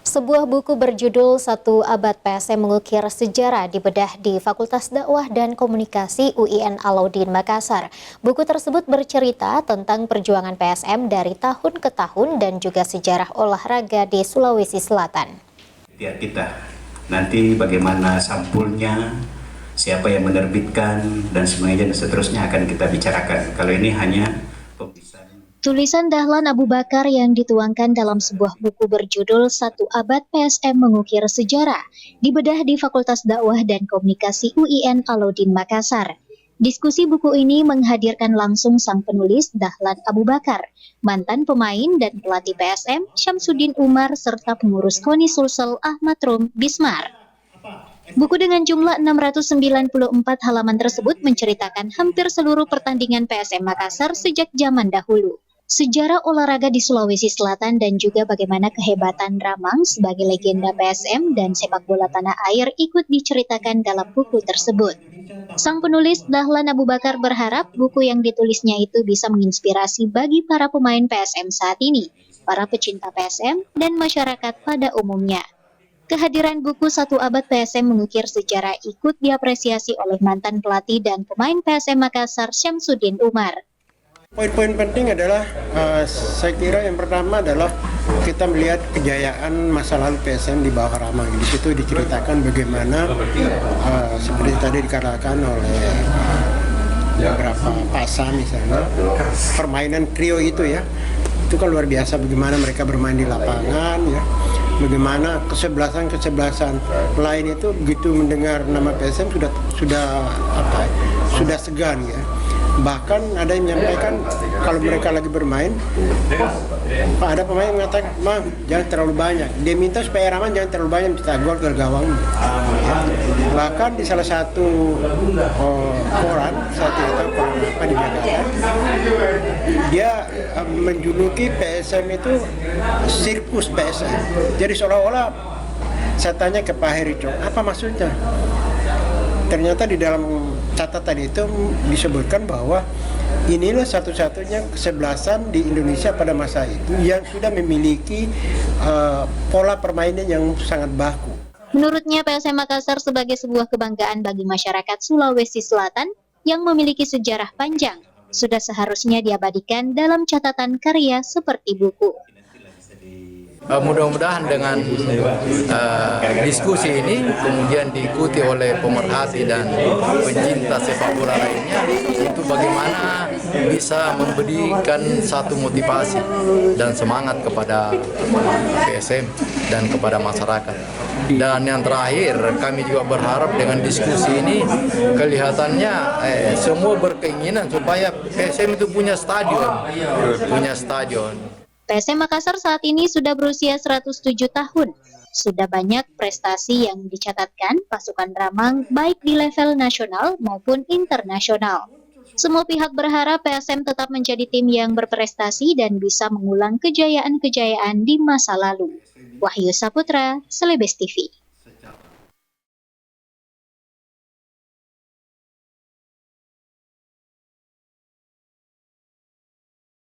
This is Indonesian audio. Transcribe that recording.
Sebuah buku berjudul Satu Abad PSM Mengukir Sejarah dibedah di Fakultas Dakwah dan Komunikasi UIN Alauddin Makassar. Buku tersebut bercerita tentang perjuangan PSM dari tahun ke tahun dan juga sejarah olahraga di Sulawesi Selatan. Kita nanti bagaimana sampulnya, siapa yang menerbitkan, dan seterusnya akan kita bicarakan. Kalau ini hanya pembicaraan. Tulisan Dahlan Abu Bakar yang dituangkan dalam sebuah buku berjudul Satu Abad PSM Mengukir Sejarah dibedah di Fakultas Dakwah dan Komunikasi UIN Alauddin Makassar. Diskusi buku ini menghadirkan langsung sang penulis Dahlan Abu Bakar, mantan pemain dan pelatih PSM Syamsuddin Umar serta pengurus KONI Sulsel Ahmad Rum Bismar. Buku dengan jumlah 694 halaman tersebut menceritakan hampir seluruh pertandingan PSM Makassar sejak zaman dahulu. Sejarah olahraga di Sulawesi Selatan dan juga bagaimana kehebatan Ramang sebagai legenda PSM dan sepak bola tanah air ikut diceritakan dalam buku tersebut. Sang penulis Dahlan Abu Bakar berharap buku yang ditulisnya itu bisa menginspirasi bagi para pemain PSM saat ini, para pecinta PSM, dan masyarakat pada umumnya. Kehadiran buku Satu Abad PSM Mengukir Sejarah ikut diapresiasi oleh mantan pelatih dan pemain PSM Makassar Syamsuddin Umar. Poin-poin penting adalah, saya kira yang pertama adalah kita melihat kejayaan masa lalu PSM di bawah Ramang. Di situ diceritakan bagaimana seperti tadi dikatakan oleh beberapa pasang misalnya, permainan trio itu ya, itu kan luar biasa bagaimana mereka bermain di lapangan ya. Bagaimana kesebelasan lain itu begitu mendengar nama PSM sudah segan ya. Bahkan ada yang menyampaikan kalau mereka lagi bermain, Pak, ada pemain yang mengatakan, "Mam, jangan terlalu banyak." Dia minta supaya Rahman jangan terlalu banyak mencetak gol ke gawang. Ya. Bahkan di salah satu koran, saya tidak tahu koran apa di Jakarta, dia menjuluki PSM itu sirkus PSM. Jadi seolah-olah saya tanya ke Pak Heri Cok, apa maksudnya? Ternyata di dalam catatan itu disebutkan bahwa inilah satu-satunya kesebelasan di Indonesia pada masa itu yang sudah memiliki pola permainan yang sangat baku. Menurutnya PSM Makassar sebagai sebuah kebanggaan bagi masyarakat Sulawesi Selatan yang memiliki sejarah panjang, sudah seharusnya diabadikan dalam catatan karya seperti buku. Mudah-mudahan dengan diskusi ini kemudian diikuti oleh pemerhati dan pencinta sepak bola lainnya, itu bagaimana bisa memberikan satu motivasi dan semangat kepada PSM dan kepada masyarakat. Dan yang terakhir, kami juga berharap dengan diskusi ini kelihatannya semua berkeinginan supaya PSM itu punya stadion. PSM Makassar saat ini sudah berusia 107 tahun. Sudah banyak prestasi yang dicatatkan pasukan Ramang baik di level nasional maupun internasional. Semua pihak berharap PSM tetap menjadi tim yang berprestasi dan bisa mengulang kejayaan-kejayaan di masa lalu. Wahyu Saputra, Celebes TV.